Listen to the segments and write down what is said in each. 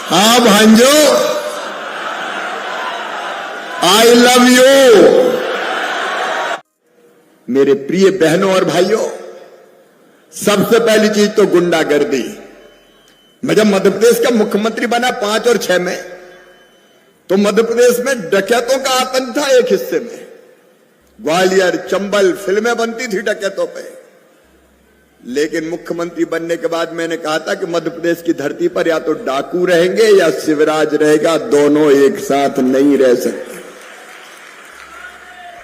हाँ भांजो, I love you. मेरे प्रिय बहनों और भाइयों, सबसे पहली चीज तो गुंडागर्दी। मैं जब मध्य प्रदेश का मुख्यमंत्री बना 5 और 6 में, तो मध्य प्रदेश में डकैतों का आतंक था। एक हिस्से में ग्वालियर, चंबल फिल्में बनती थी डकैतों पे। लेकिन मुख्यमंत्री बनने के बाद मैंने कहा था कि मध्य प्रदेश की धरती पर या तो डाकू रहेंगे या शिवराज रहेगा, दोनों एक साथ नहीं रह सकते।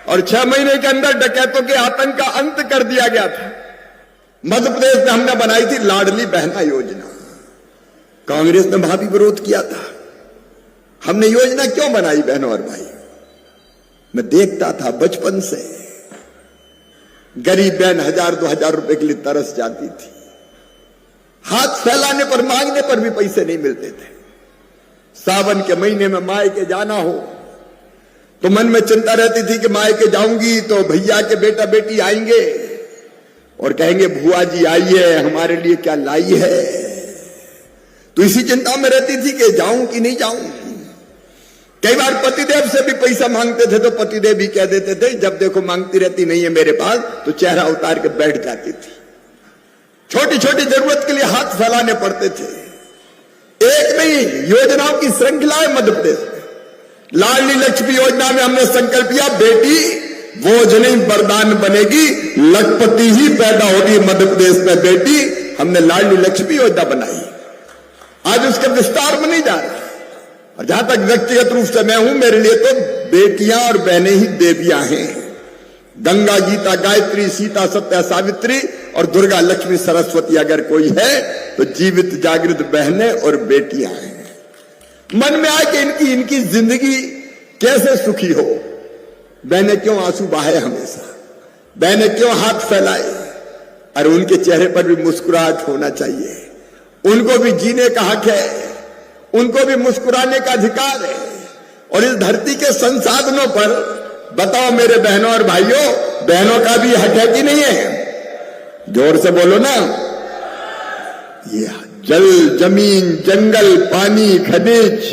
और 6 महीने के अंदर डकैतों के आतंक का अंत कर दिया गया था। मध्य प्रदेश में हमने बनाई थी लाडली बहना योजना। कांग्रेस ने वहां भी विरोध किया था। हमने योजना क्यों बनाई बहनों और भाई? मैं देखता था बचपन से, गरीब बहन 1000-2000 रुपए के लिए तरस जाती थी। हाथ फैलाने पर, मांगने पर भी पैसे नहीं मिलते थे। सावन के महीने में मायके जाना हो तो मन में चिंता रहती थी कि मायके जाऊंगी तो भैया के बेटा बेटी आएंगे और कहेंगे बुआ जी आइए, हमारे लिए क्या लाई है। तो इसी चिंता में रहती थी कि जाऊं कि नहीं जाऊं। कई बार पतिदेव से भी पैसा मांगते थे तो पतिदेव भी कह देते थे जब देखो मांगती रहती नहीं है मेरे पास, तो चेहरा उतार के बैठ जाती थी। छोटी छोटी जरूरत के लिए हाथ फैलाने पड़ते थे। एक नहीं, योजनाओं की श्रृंखला है मध्य प्रदेश में। लाडली लक्ष्मी योजना में हमने संकल्प किया, बेटी बोझ नहीं वरदान बनेगी, लखपति ही पैदा होगी मध्य प्रदेश में बेटी। हमने लाडली लक्ष्मी योजना बनाई। आज उसके विस्तार में नहीं जा रहा। और जहां तक व्यक्तिगत रूप से मैं हूं, मेरे लिए तो बेटियां और बहनें ही देवियां हैं। गंगा, गीता, गायत्री, सीता, सत्या, सावित्री और दुर्गा, लक्ष्मी, सरस्वती अगर कोई है तो जीवित जागृत बहनें और बेटियां हैं। मन में आए कि इनकी जिंदगी कैसे सुखी हो। बहनें क्यों आंसू बहाए हमेशा, बहनें क्यों हाथ फैलाए। और उनके चेहरे पर भी मुस्कुराहट होना चाहिए। उनको भी जीने का हक है, उनको भी मुस्कुराने का अधिकार है। और इस धरती के संसाधनों पर बताओ मेरे बहनों और भाइयों, बहनों का भी हक है कि नहीं है? जोर से बोलो ना। ये जल, जमीन, जंगल, पानी, खनिज,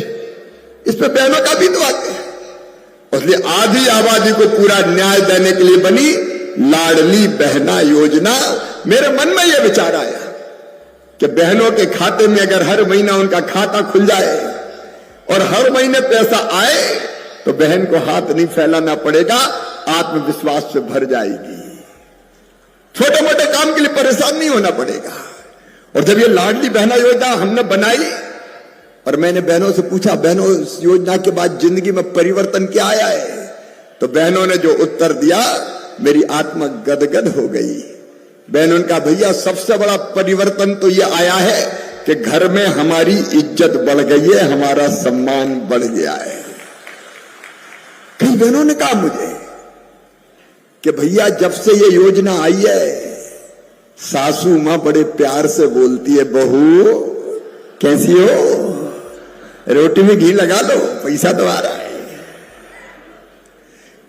इस पे बहनों का भी तो हक है। इसलिए आधी आबादी को पूरा न्याय देने के लिए बनी लाडली बहना योजना। मेरे मन में यह विचार आया कि बहनों के खाते में अगर हर महीना उनका खाता खुल जाए और हर महीने पैसा आए तो बहन को हाथ नहीं फैलाना पड़ेगा, आत्मविश्वास से भर जाएगी। छोटे मोटे काम के लिए परेशान नहीं होना पड़ेगा। और जब ये लाडली बहना योजना हमने बनाई और मैंने बहनों से पूछा, बहनों इस योजना के बाद जिंदगी में परिवर्तन क्या आया है? तो बहनों ने जो उत्तर दिया, मेरी आत्मा गदगद हो गई। बहन उनका, भैया सबसे बड़ा परिवर्तन तो यह आया है कि घर में हमारी इज्जत बढ़ गई है, हमारा सम्मान बढ़ गया है। कई बहनों ने कहा मुझे कि भैया जब से ये योजना आई है, सासू मां बड़े प्यार से बोलती है, बहू कैसी हो, रोटी में घी लगा लो, पैसा तो आ रहा है।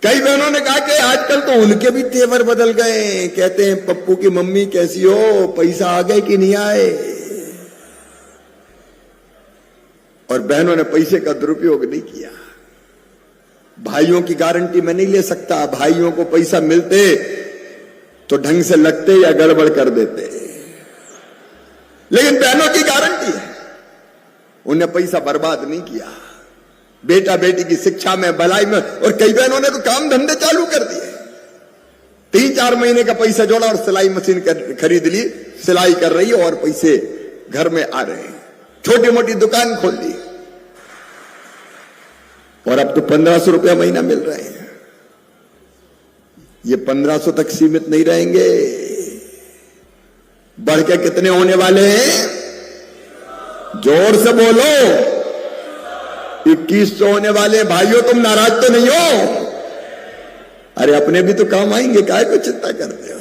कई बहनों ने कहा कि आजकल तो उनके भी तेवर बदल गए। कहते हैं पप्पू की मम्मी कैसी हो, पैसा आ गए कि नहीं आए। और बहनों ने पैसे का दुरुपयोग नहीं किया। भाइयों की गारंटी मैं नहीं ले सकता। भाइयों को पैसा मिलते तो ढंग से लगते या गड़बड़ कर देते, लेकिन बहनों की गारंटी है, उन्हें पैसा बर्बाद नहीं किया। बेटा बेटी की शिक्षा में, भलाई में। और कई बहनों ने तो काम धंधे चालू कर दिए। 3-4 महीने का पैसा जोड़ा और सिलाई मशीन खरीद ली, सिलाई कर रही है और पैसे घर में आ रहे हैं। छोटी मोटी दुकान खोल ली और अब तो 1500 रुपया महीना मिल रहे हैं। ये 1500 तक सीमित नहीं रहेंगे, बढ़ के कितने होने वाले हैं? जोर से बोलो, 2100 होने वाले हैं। भाइयों तुम नाराज तो नहीं हो? अरे अपने भी तो काम आएंगे, काहे को चिंता करते हो?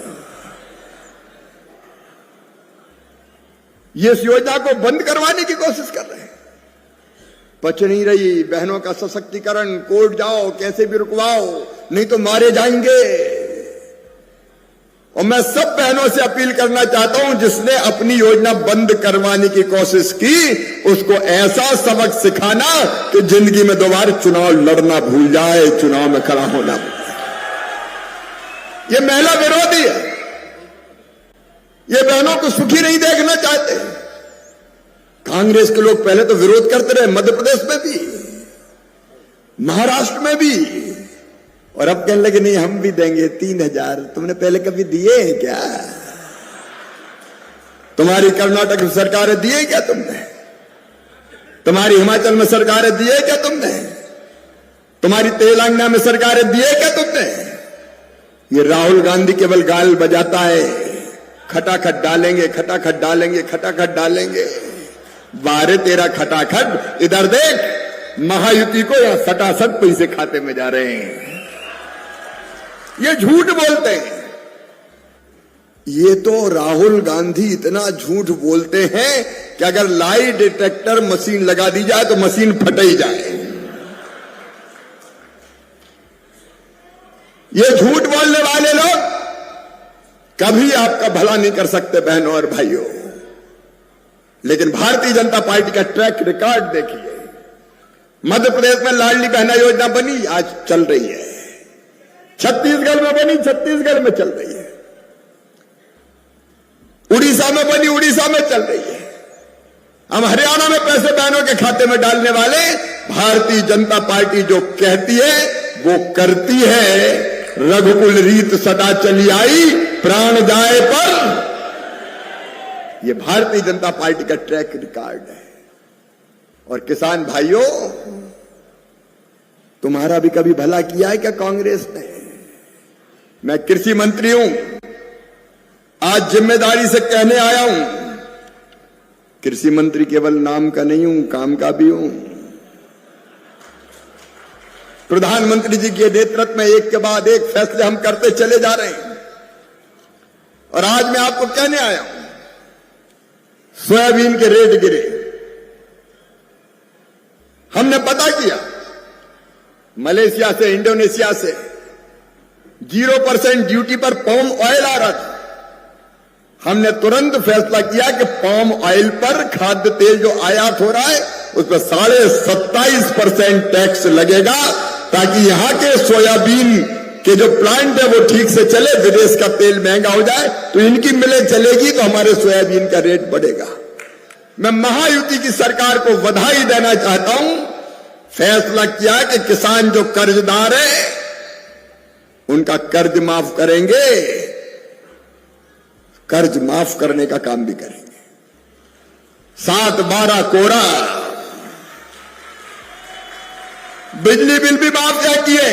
ये इस योजना को बंद करवाने की कोशिश कर रहे हैं। पच नहीं रही बहनों का सशक्तिकरण। कोर्ट जाओ, कैसे भी रुकवाओ, नहीं तो मारे जाएंगे। और मैं सब बहनों से अपील करना चाहता हूं, जिसने अपनी योजना बंद करवाने की कोशिश की उसको ऐसा सबक सिखाना कि जिंदगी में दोबारा चुनाव लड़ना भूल जाए, चुनाव में खड़ा होना भूल जाए। ये महिला विरोधी है, ये बहनों को सुखी नहीं देखना चाहते। कांग्रेस के लोग पहले तो विरोध करते रहे, मध्य प्रदेश में भी, महाराष्ट्र में भी, और अब कहने लगे नहीं हम भी देंगे 3,000। तुमने पहले कभी दिए हैं क्या? तुम्हारी कर्नाटक में सरकारें दिए क्या तुमने? तुम्हारी हिमाचल में सरकारें दिए क्या तुमने? तुम्हारी तेलंगाना में सरकारें दिए क्या तुमने? ये राहुल गांधी केवल गाल बजाता है, खटाखट डालेंगे, खटाखट डालेंगे, खटाखट डालेंगे। बारे तेरा खटाखट, इधर देख, महायुति को या सटासट पैसे खाते में जा रहे हैं। ये झूठ बोलते हैं। ये तो राहुल गांधी इतना झूठ बोलते हैं कि अगर लाई डिटेक्टर मशीन लगा दी जाए तो मशीन फट ही जाए। ये झूठ बोलने वाले लोग कभी आपका भला नहीं कर सकते बहनों और भाइयों। लेकिन भारतीय जनता पार्टी का ट्रैक रिकॉर्ड देखिए। मध्य प्रदेश में लाडली बहना योजना बनी, आज चल रही है। छत्तीसगढ़ में बनी, छत्तीसगढ़ में चल रही है। उड़ीसा में बनी, उड़ीसा में चल रही है। हम हरियाणा में पैसे बहनों के खाते में डालने वाले। भारतीय जनता पार्टी जो कहती है वो करती है। रघुकुल रीत सदा चली आई, प्राण जाए पर। ये भारतीय जनता पार्टी का ट्रैक रिकॉर्ड है। और किसान भाइयों, तुम्हारा भी कभी भला किया है क्या कांग्रेस ने? मैं कृषि मंत्री हूं, आज जिम्मेदारी से कहने आया हूं, कृषि मंत्री केवल नाम का नहीं हूं, काम का भी हूं। प्रधानमंत्री जी के नेतृत्व में एक के बाद एक फैसले हम करते चले जा रहे हैं। और आज मैं आपको कहने आया हूं, सोयाबीन के रेट गिरे। हमने पता किया, मलेशिया से, इंडोनेशिया से 0% ड्यूटी पर पाम ऑयल आ रहा था। हमने तुरंत फैसला किया कि पाम ऑयल पर, खाद्य तेल जो आयात हो रहा है उस पर 27.5% टैक्स लगेगा, ताकि यहां के सोयाबीन के जो प्लांट है वो ठीक से चले। विदेश का तेल महंगा हो जाए तो इनकी मिलें चलेगी तो हमारे सोयाबीन का रेट बढ़ेगा। मैं महायुति की सरकार को बधाई देना चाहता हूं। फैसला किया कि किसान जो कर्जदार है उनका कर्ज माफ करेंगे, कर्ज माफ करने का काम भी करेंगे। 7/12 कोरा, बिजली बिल भी माफ किए।